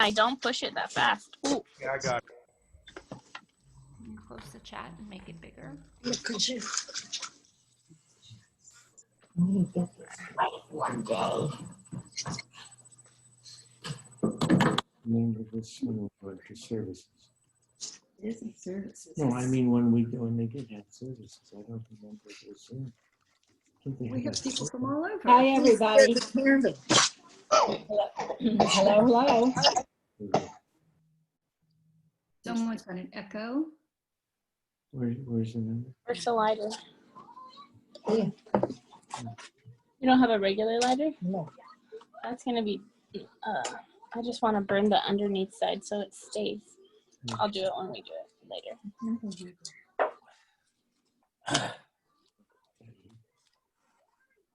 I don't push it that fast. Ooh. Yeah, I got it. Close the chat and make it bigger. I'm gonna get this right one day. Remember this one for services. It isn't services. No, I mean when they did have services, I don't remember this. We have people from all over. Hi, everybody. Hello. Someone's got an echo. Where's the number? Where's the lighter? Yeah. You don't have a regular lighter? No. That's gonna be. I just want to burn the underneath side so it stays. I'll do it when we do it later.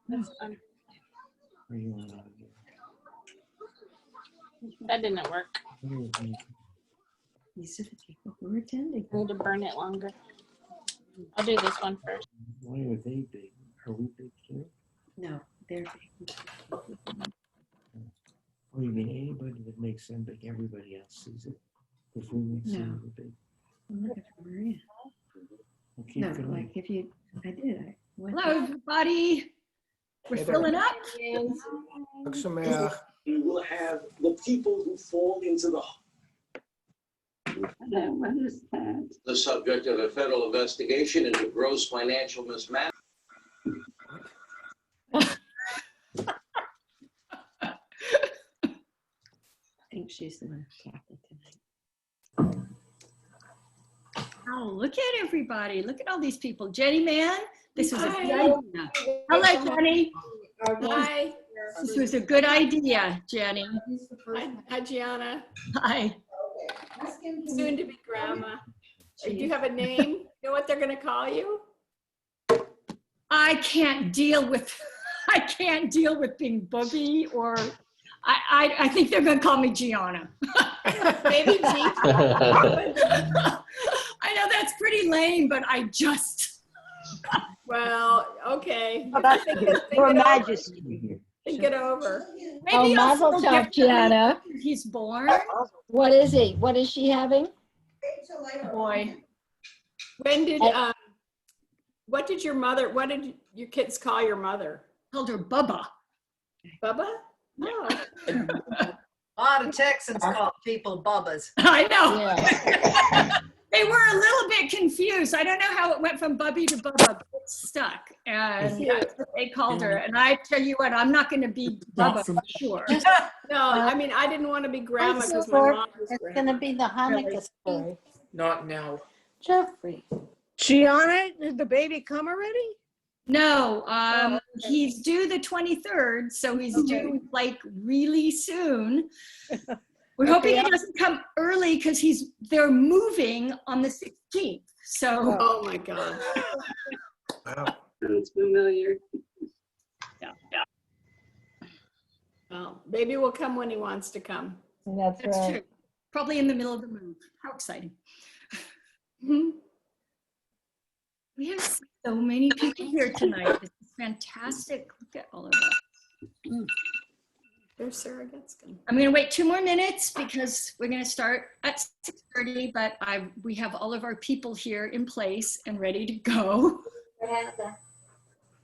That's fun. Where you want out That didn't work. These are the people who are attending. I need to burn it longer. I'll do this one first. Why are they big? Are we big too? No, they're big. Oh, you mean anybody that makes them big, everybody else sees it? If we make them big. I'm looking for Maria. Well, keep No, going. like if you, I did. I went Hello, everybody. We're filling up. You will have the people who fall into the The subject of a federal investigation into gross financial mismanagement. I think she's the one talking tonight. Oh, look at everybody. Look at all these people. Jenny, man, this was a good idea. Hello, Jenny. Hi. This was a good idea, Jenny. Hi, Gianna. Hi. Soon to be grandma. Do you have a name? You know what they're going to call you? I can't deal with being Boogie, or I think they're going to call me Gianna. Maybe G. I know that's pretty lame, but I just. Well, okay. Your Majesty. Think it over. Maybe I'll Mazel forget tov, Gianna. he's born. What is he? What is she having? Boy. When did what did your kids call your mother? Called her Bubba. Bubba? No. A lot of Texans call people Bubbas. I know. Yeah. They were a little bit confused. I don't know how it went from Bubby to Bubba, but it stuck. And that's what they called her. And I tell you what, I'm not going to be Bubba for sure. No, I mean, I didn't want to be grandma because my mom was It's grandma. going to be the Hanukkah story. Not now. Jeffrey. Gianna, did the baby come already? No, he's due the 23rd, so he's due like really soon. We're hoping he doesn't come early because they're moving on the 16th. So. Oh my God. Wow. Sounds familiar. Yeah. Well, baby will come when he wants to come. That's True. Probably in the middle of the move. How exciting. We have so many people here tonight. This is fantastic. Look at all of that. There's Sarah Getzkin. I'm going to wait 2 more minutes because we're going to start at 6:30, but we have all of our people here in place and ready to go. For Hanukkah.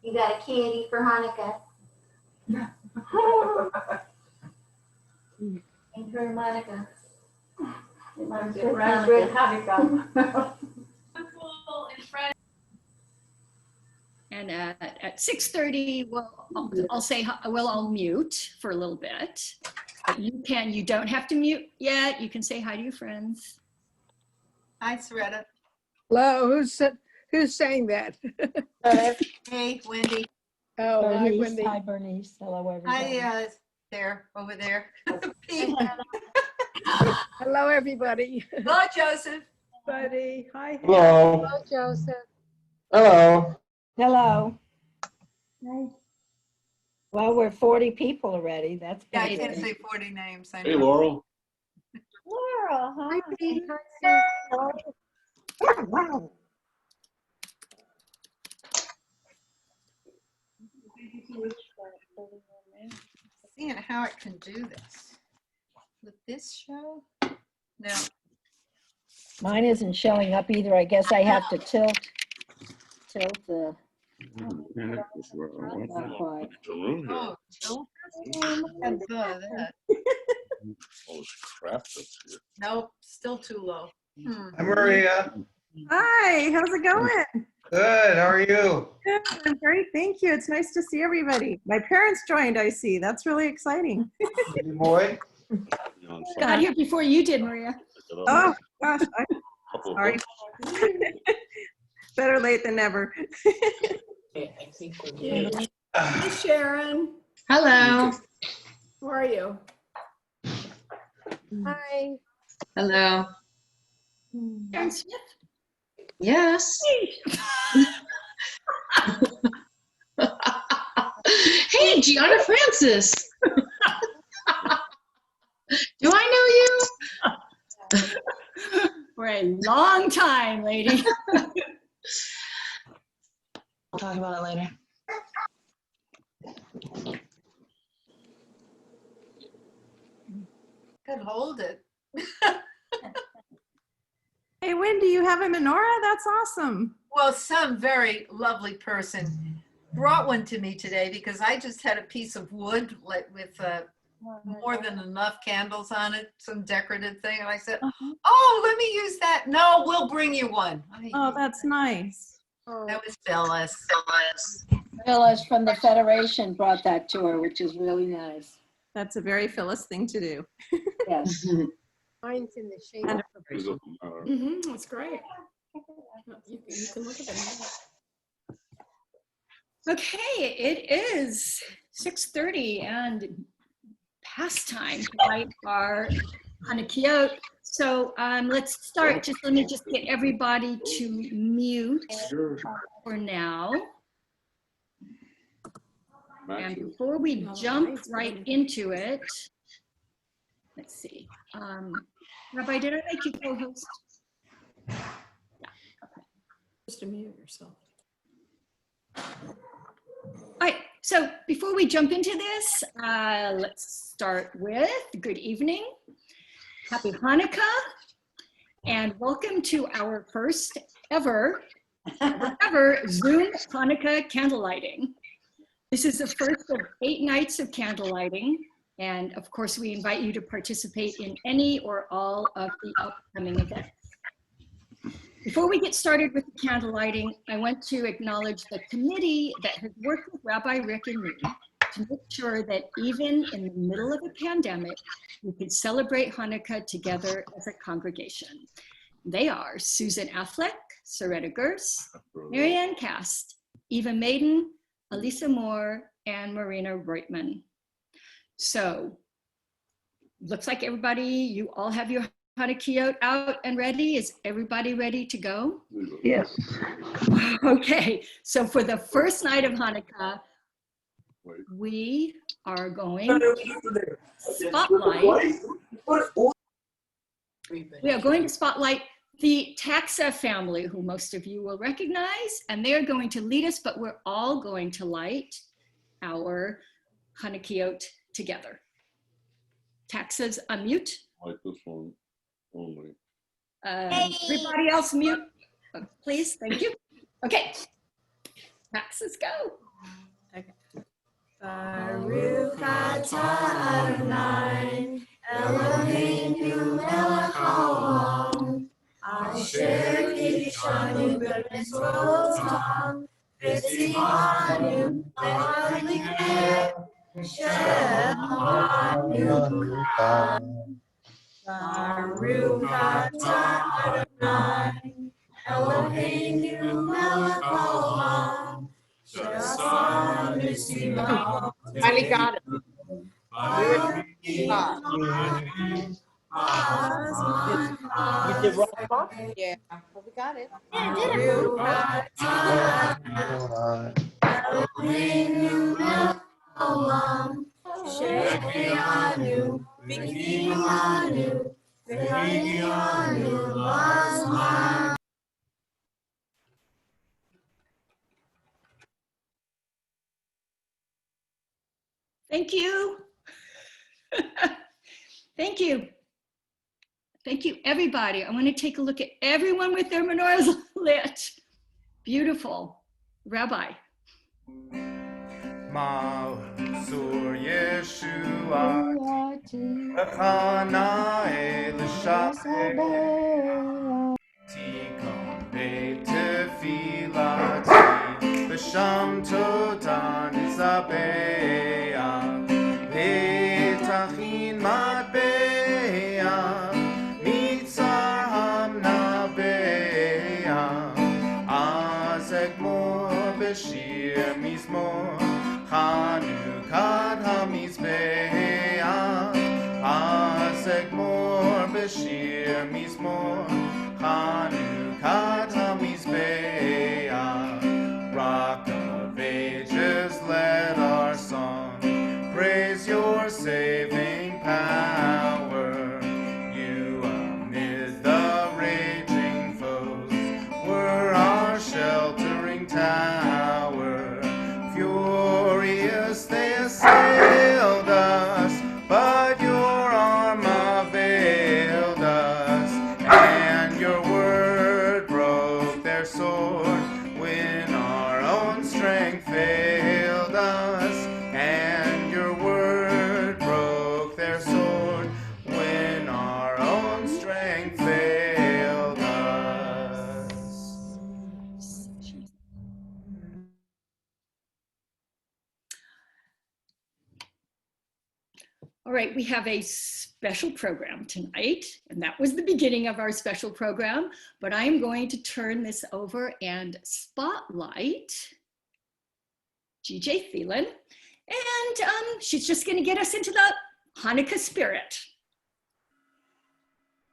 You got a candy for Hanukkah. And for Monica. And at 6:30, I'll mute for a little bit. But you don't have to mute yet. You can say hi to your friends. Hi, Saretta. Hello, who's saying that? Hey, Wendy. Oh, hi, Bernice. Wendy. Hi, Bernice. Hello, everybody. Hi, over there. Pete. Hello, everybody. Hello, Joseph. Buddy. Hi. Hello. Hello, Joseph. Hello. Hello. Hi. Well, we're 40 people already. That's Yeah, I pretty can't good. say 40 names. I Hey, know. Laurel. Laura, hi. Seeing how it can do this. With this show? No. Mine isn't showing up either. I guess I have to tilt the. Not quite. Oh, no. I saw that. Nope, still too low. Hi, Maria. Hi, how's it going? Good. How are you? Good, I'm great, thank you. It's nice to see everybody. My parents joined, I see. That's really exciting. Baby boy. Got here before you did, Maria. Oh, gosh, I'm sorry. Better late than never. Hey, Sharon. Hello. How are you? Hi. Hello. Sharon Smith. Yes. Hey, Gianna Francis. Do I know you? For a long time, lady. We'll talk about it later. Could hold it. Hey, Wendy, you have a menorah? That's awesome. Well, some very lovely person brought one to me today because I just had a piece of wood like with more than enough candles on it, some decorative thing. And I said, oh, let me use that. No, we'll bring you one. Oh, that's nice. That was Phyllis. Phyllis from the Federation brought that to her, which is really nice. That's a very Phyllis thing to do. Yes. Mine's in the shape of That's great. You can look at them. Okay, it is 6:30 and past time to light our Hanukkah. So let's start. Let me just get everybody to mute for now. And before we jump right into it, let's see. Rabbi, did I make you co-host? Yeah. Okay. Just unmute yourself. All right, so before we jump into this, let's start with good evening, happy Hanukkah, and welcome to our first ever Zoom Hanukkah candle lighting. This is the first of 8 nights of candle lighting, and of course we invite you to participate in any or all of the upcoming events. Before we get started with the candle lighting, I want to acknowledge the committee that has worked with Rabbi Rick and me to make sure that even in the middle of a pandemic, we could celebrate Hanukkah together as a congregation. They are Susan Affleck, Soretta Gers, Marianne Cast, Eva Maiden, Elisa Moore, and Marina Reutman. So, looks like everybody, you all have your Hanukkah out and ready. Is everybody ready to go? Yes. Okay, so for the first night of Hanukkah, we are going to spotlight. We are going to spotlight the Taxa family, who most of you will recognize, and they are going to lead us, but we're all going to light our Hanukkah together. Taxas, unmute. Like this one only. Everybody else mute, please. Thank you. Okay, Taxas, go. Okay. Baruch atah Adonai Eloheinu melech haolam asher kiddushanu b'mitzvotav v'tzivanu le'adlikeh Shem Hanukkah. Baruch atah Adonai Eloheinu melech haolam Finally got it. You did wrong spot? Yeah, but we got it. Thank you. Thank you. Thank you, everybody. I want to take a look at everyone with their menorahs lit. Beautiful. Rabbi. Sur Yeshua, Echana Elishabeh, Tikon Beit Tefilati, B'Sham Todan Isabea, Petachin Matbea, Mitzar Hamnabea, Azekmor Beshir Mizmor, Chanukah HaMizbeach, Azekmor Beshir Mizmor, Chanukah HaMizbeach. Rock of ages, let our song praise your saving power. You amid the raging foes were our sheltering tower. Furious they assailed us, but your arm availed us, and your word broke their sword when our own strength failed us, and your word broke their sword when our own strength failed us. All right, we have a special program tonight, and that was the beginning of our special program, but I'm going to turn this over and spotlight GJ Thielen, and she's just gonna get us into the Hanukkah spirit.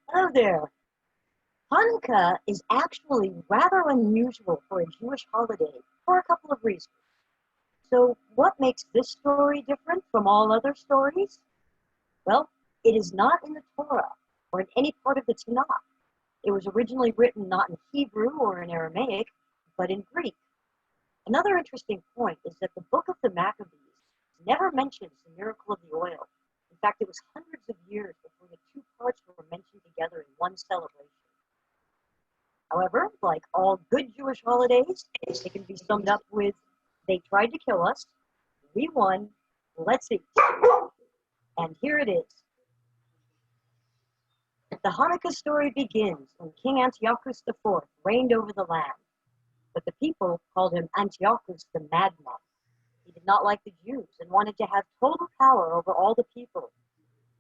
Hello there. Hanukkah is actually rather unusual for a Jewish holiday for a couple of reasons. So what makes this story different from all other stories? Well, it is not in the Torah or in any part of the Tanakh. It was originally written not in Hebrew or in Aramaic, but in Greek. Another interesting point is that the Book of the Maccabees never mentions the miracle of the oil. In fact, it was hundreds of years before the two parts were mentioned together in one celebration. However, like all good Jewish holidays, they can be summed up with, they tried to kill us, we won, let's eat. And here it is. The Hanukkah story begins when King Antiochus IV reigned over the land, but the people called him Antiochus the Madman. He did not like the Jews and wanted to have total power over all the people.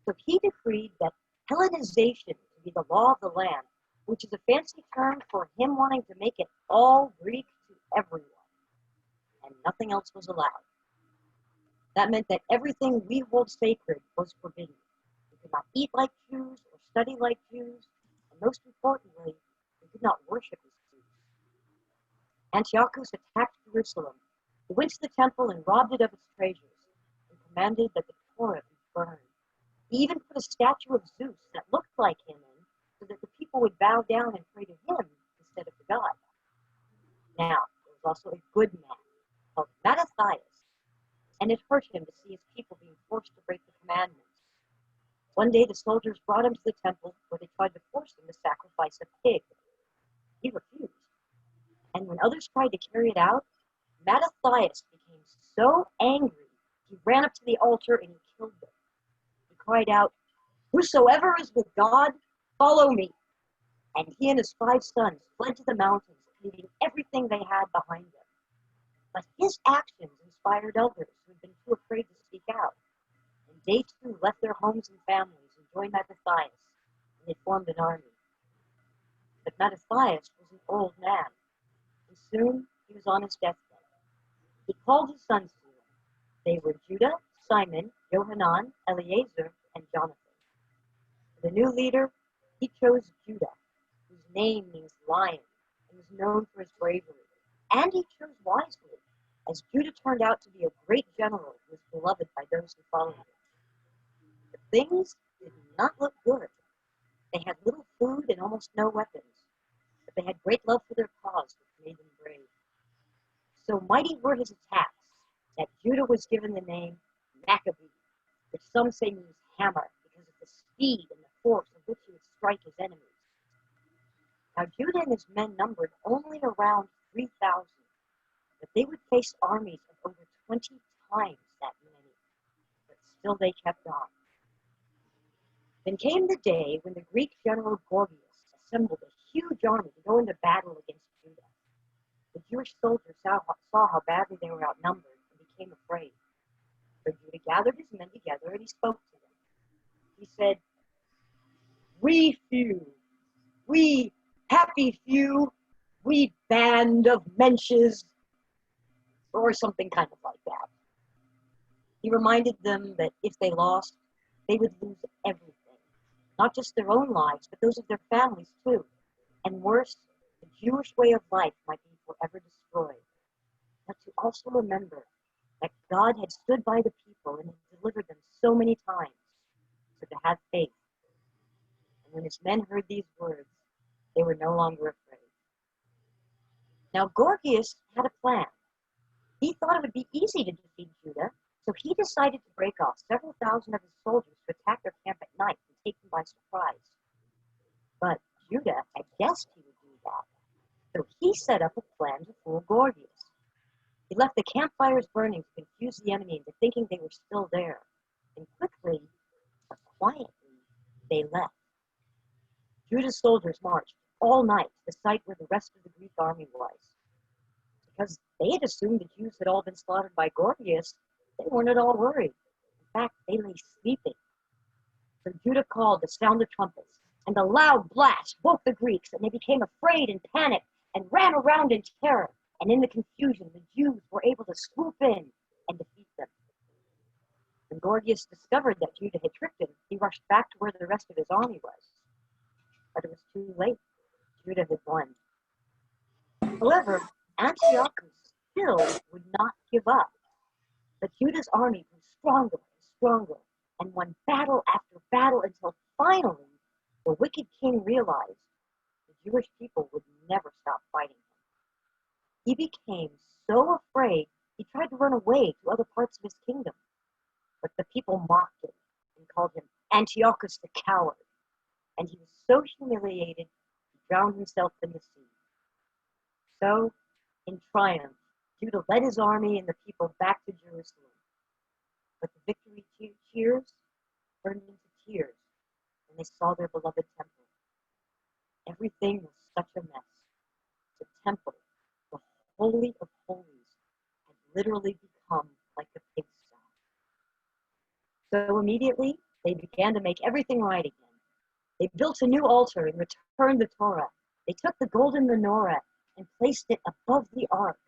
So he decreed that Hellenization to be the law of the land, which is a fancy term for him wanting to make it all Greek to everyone, and nothing else was allowed. That meant that everything we hold sacred was forbidden. We could not eat like Jews or study like Jews, and most importantly, we could not worship as Jews. Antiochus attacked Jerusalem. He went to the temple and robbed it of its treasures, and commanded that the Torah be burned. He even put a statue of Zeus that looked like him in, so that the people would bow down and pray to him instead of to God. Now, there was also a good man called Mattathias, and it hurt him to see his people being forced to break the commandments. One day the soldiers brought him to the temple where they tried to force him to sacrifice a pig. He refused. And when others tried to carry it out, Mattathias became so angry, he ran up to the altar and he killed them. He cried out, "Whosoever is with God, follow me." And he and his 5 sons fled to the mountains, leaving everything they had behind them. But his actions inspired others who had been too afraid to speak out. And they too left their homes and families and joined Mattathias, and they formed an army. But Mattathias was an old man, and soon he was on his deathbed. He called his sons to him. They were Judah, Simon, Johanan, Eleazar, and Jonathan. For the new leader, he chose Judah, whose name means lion, and was known for his bravery. And he chose wisely, as Judah turned out to be a great general who was beloved by those who followed him. But things did not look good. They had little food and almost no weapons, but they had great love for their cause, which made them brave. So mighty were his attacks that Judah was given the name Maccabee, which some say means hammer because of the speed and the force with which he would strike his enemies. Now Judah and his men numbered only around 3,000, but they would face armies of over 20 times that many. But still they kept on. Then came the day when the Greek general Gorgias assembled a huge army to go into battle against Judah. The Jewish soldiers saw how badly they were outnumbered and became afraid. So Judah gathered his men together and he spoke to them. He said, "We few, we happy few, we band of mensches," or something kind of like that. He reminded them that if they lost, they would lose everything. Not just their own lives, but those of their families too. And worse, the Jewish way of life might be forever destroyed. But to also remember that God had stood by the people and had delivered them so many times. So to have faith. And when his men heard these words, they were no longer afraid. Now Gorgias had a plan. He thought it would be easy to defeat Judah, so he decided to break off several thousand of his soldiers to attack their camp at night and take them by surprise. But Judah had guessed he would do that, so he set up a plan to fool Gorgias. He left the campfires burning to confuse the enemy into thinking they were still there, and quickly, but quietly, they left. Judah's soldiers marched all night to the site where the rest of the Greek army was. Because they had assumed the Jews had all been slaughtered by Gorgias, they weren't at all worried. In fact, they lay sleeping. So Judah called to sound the trumpets, and the loud blast woke the Greeks, and they became afraid and panicked and ran around in terror. And in the confusion, the Jews were able to swoop in and defeat them. When Gorgias discovered that Judah had tricked him, he rushed back to where the rest of his army was. But it was too late. Judah had won. However, Antiochus still would not give up. But Judah's army grew stronger and stronger and won battle after battle until finally the wicked king realized the Jewish people would never stop fighting him. He became so afraid he tried to run away to other parts of his kingdom. But the people mocked him and called him Antiochus the coward. And he was so humiliated he drowned himself in the sea. So, in triumph, Judah led his army and the people back to Jerusalem. But the victory cheers turned into tears when they saw their beloved temple. Everything was such a mess. The temple, the Holy of Holies, had literally become like a pigsty. So immediately, they began to make everything right again. They built a new altar and returned the Torah. They took the golden menorah and placed it above the ark,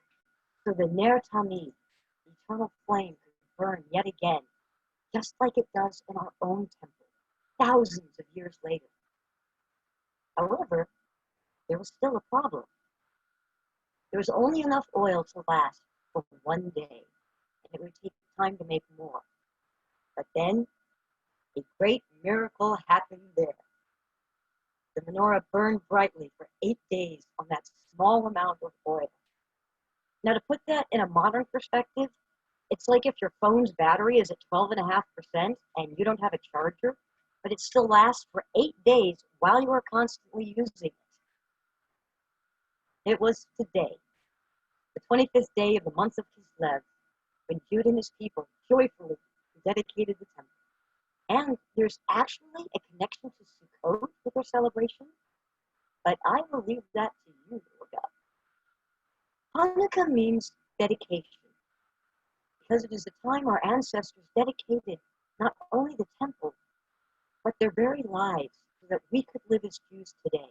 so the Ner Tamid, the eternal flame, could burn yet again, just like it does in our own temple, thousands of years later. However, there was still a problem. There was only enough oil to last for one day, and it would take time to make more. But then, a great miracle happened there. The menorah burned brightly for 8 days on that small amount of oil. Now, to put that in a modern perspective, it's like if your phone's battery is at 12.5% and you don't have a charger, but it still lasts for 8 days while you are constantly using it. It was today, the 25th day of the month of Kislev, when Judah and his people joyfully dedicated the temple. And there's actually a connection to Sukkot with their celebration, but I will leave that to you, Olga. Hanukkah means dedication, because it is the time our ancestors dedicated not only the temple, but their very lives so that we could live as Jews today.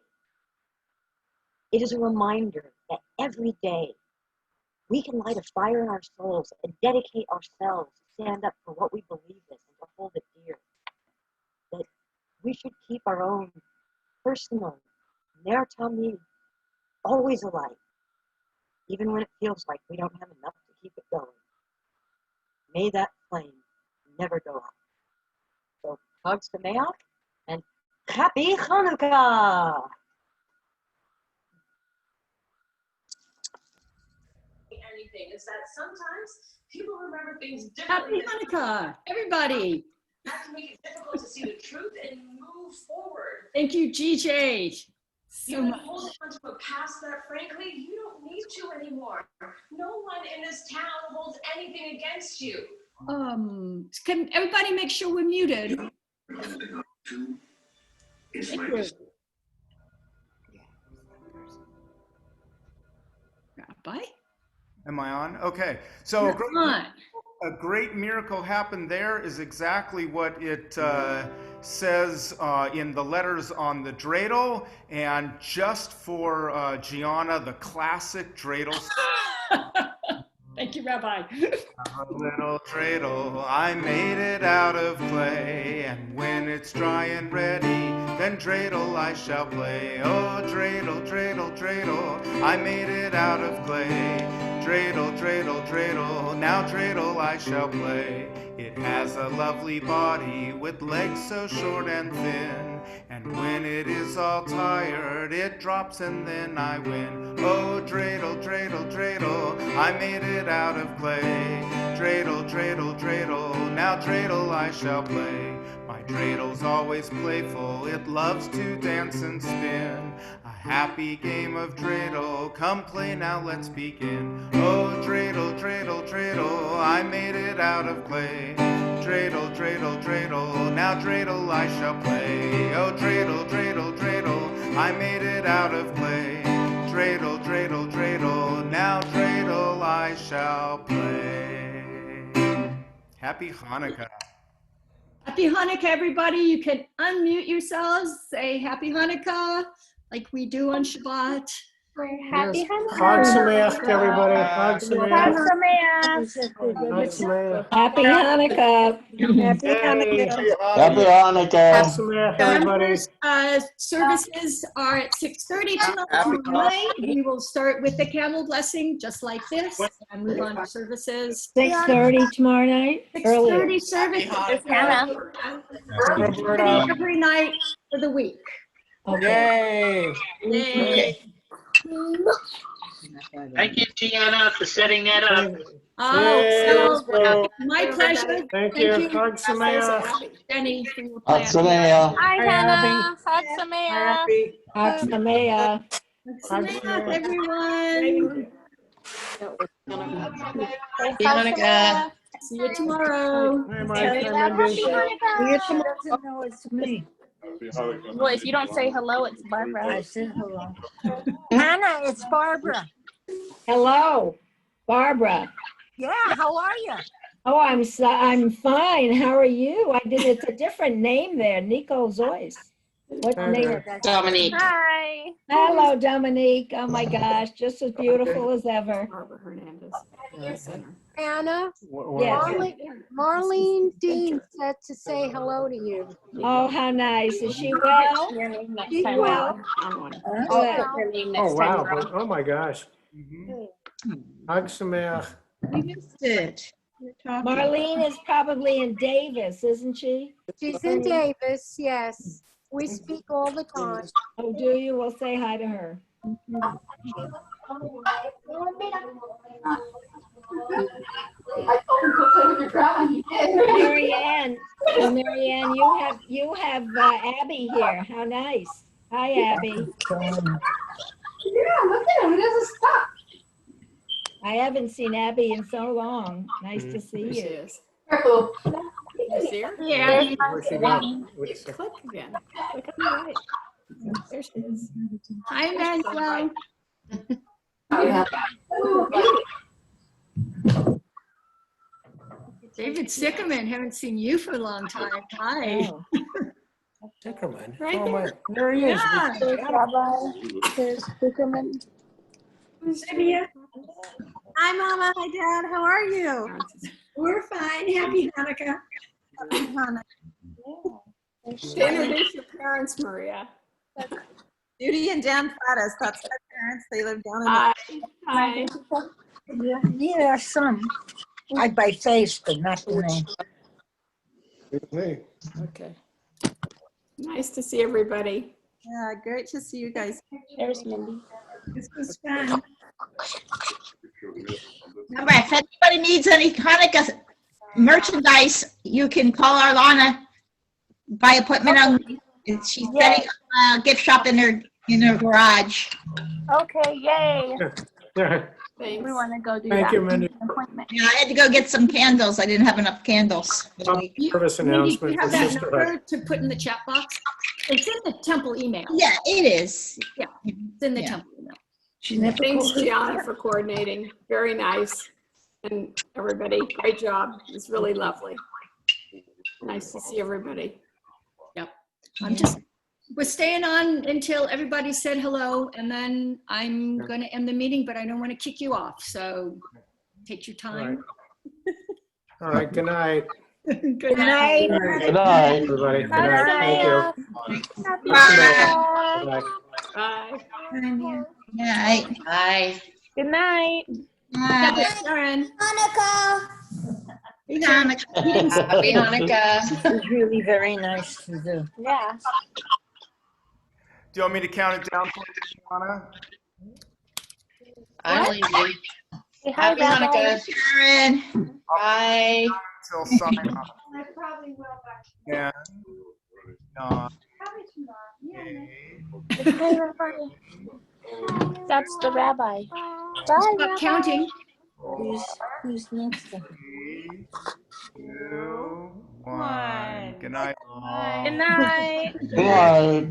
It is a reminder that every day we can light a fire in our souls and dedicate ourselves to stand up for what we believe in and to hold it dear. That we should keep our own personal Ner Tamid always alight, even when it feels like we don't have enough to keep it going. May that flame never go out. So, Chag Sameach and Happy Chanukah! Anything is that sometimes people remember things differently. Happy Hanukkah, everybody. That can make it difficult to see the truth and move forward. Thank you, GJ. So You've been much. holding on to a past that, frankly, you don't need to anymore. No one in this town holds anything against you. Can everybody make sure we're muted? Rabbi? Am I on? Okay. So a great miracle happened there is exactly what it says in the letters on the dreidel. And just for Gianna, the classic dreidel. Thank you, Rabbi. A little dreidel, I made it out of clay, and when it's dry and ready, then dreidel I shall play. Oh, dreidel, dreidel, dreidel, I made it out of clay. Dreidel, dreidel, dreidel, now dreidel I shall play. It has a lovely body with legs so short and thin, and when it is all tired, it drops and then I win. Oh, dreidel, dreidel, dreidel, I made it out of clay. Dreidel, dreidel, dreidel, now dreidel I shall play. My dreidel's always playful, it loves to dance and spin. A happy game of dreidel, come play now, let's begin. Oh, dreidel, dreidel, dreidel, I made it out of clay. Dreidel, dreidel, dreidel, now dreidel I shall play. Oh, dreidel, dreidel, dreidel, I made it out of clay. Dreidel, dreidel, dreidel, now dreidel I shall play. Happy Hanukkah. Happy Hanukkah, everybody. You can unmute yourselves, say Happy Hanukkah, like we do on Shabbat. Happy Hanukkah. Chag Sameach, everybody. Chag Sameach. Chag Sameach. Happy Hanukkah. Happy Hanukkah. Happy Hanukkah. Chag Sameach, everybody. Services are at 6:30 tomorrow night. We will start with the camel blessing, just like this, and move on to services. 6:30 tomorrow night? 6:30 services. Every night for the week. Yay. Yay. Thank you, Gianna, for setting that up. My pleasure. Thank you. Chag Sameach. Jenny, for your Chag plan. Sameach. Hi, Hannah. Chag Sameach. Chag Sameach. Chag Sameach, everyone. Happy Hanukkah. See you tomorrow. Hi, Mike. Hi, Mindy. See you tomorrow. No, it's me. Well, if you don't say hello, it's Barbara. I said hello. Hannah, it's Barbara. Hello, Barbara. Yeah, how are you? Oh, I'm fine. How are you? It's a different name there, Nico Zois. What name? Dominique. Hi. Hello, Dominique. Oh my gosh, just as beautiful as ever. Barbara Hernandez. Anna, Yes. Marlene Dean said to say hello to you. Oh, how nice. Is she well? She's well. Oh, wow. Oh, my gosh. Chag Sameach. You missed it. Marlene is probably in Davis, isn't she? She's in Davis, yes. We speak all the time. Oh, do you? We'll say hi to her. Marianne, oh, Marianne, you have Abby here. How nice. Hi, Abby. Yeah, look at him. He doesn't stop. I haven't seen Abby in so long. Nice to see you. She is. Careful. You see her? Yeah. Where's she going? Click again. Click on the right. There she is. Hi, Manuel. David Sickerman, haven't seen you for a long time. Hi. Sickerman. Right Oh, there. my. There he is. Yeah. There's Sickerman. Hi, Mama. Hi, Dad. How are you? We're fine. Happy Hanukkah. Happy Hanukkah. Introduce your parents, Maria. Judy and Dan Plattis. That's my parents. They live down in Hi. Yeah, there's some. I by face, but not the name. Hey. Okay. Nice to see everybody. Yeah, great to see you guys. There's Mindy. This was fun. Remember, if anybody needs any Hanukkah merchandise, you can call Arlana by appointment only. She's setting up a gift shop in her garage. Okay, yay. Thanks. We want to go do Thank that. you, Mindy. Appointment. Yeah, I had to go get some candles. I didn't have enough candles. Service Mindy, do you announcement have for that Sisterhood. number to put in the chat box? It's in the temple email. Yeah, it is. Yeah, it's in the temple email. Thanks, Gianna, for coordinating. Very nice. And everybody, great job. It's really lovely. Nice to see everybody. Yep. We're staying on until everybody said hello, and then I'm going to end the meeting, but I don't want to kick you off. So take your time. All right, good night. Good night. Good night, everybody. Good night. Thank you. Bye. Bye. Bye. Good night. Bye. Good night. Sharon. Hanukkah. Happy Hanukkah. This is really very nice to do. Yeah. Do you want me to count it down for you, Gianna? I'm leaving. Say hi, Happy Rabbi. Hanukkah. Sharon. Bye. Until sign off. I probably will back. 10, 9, Probably tomorrow. 8, Say hi, Rabbi. That's the rabbi. Bye, Stop counting. Who's next? 3, 2, 1. Good night. Good night. Good night.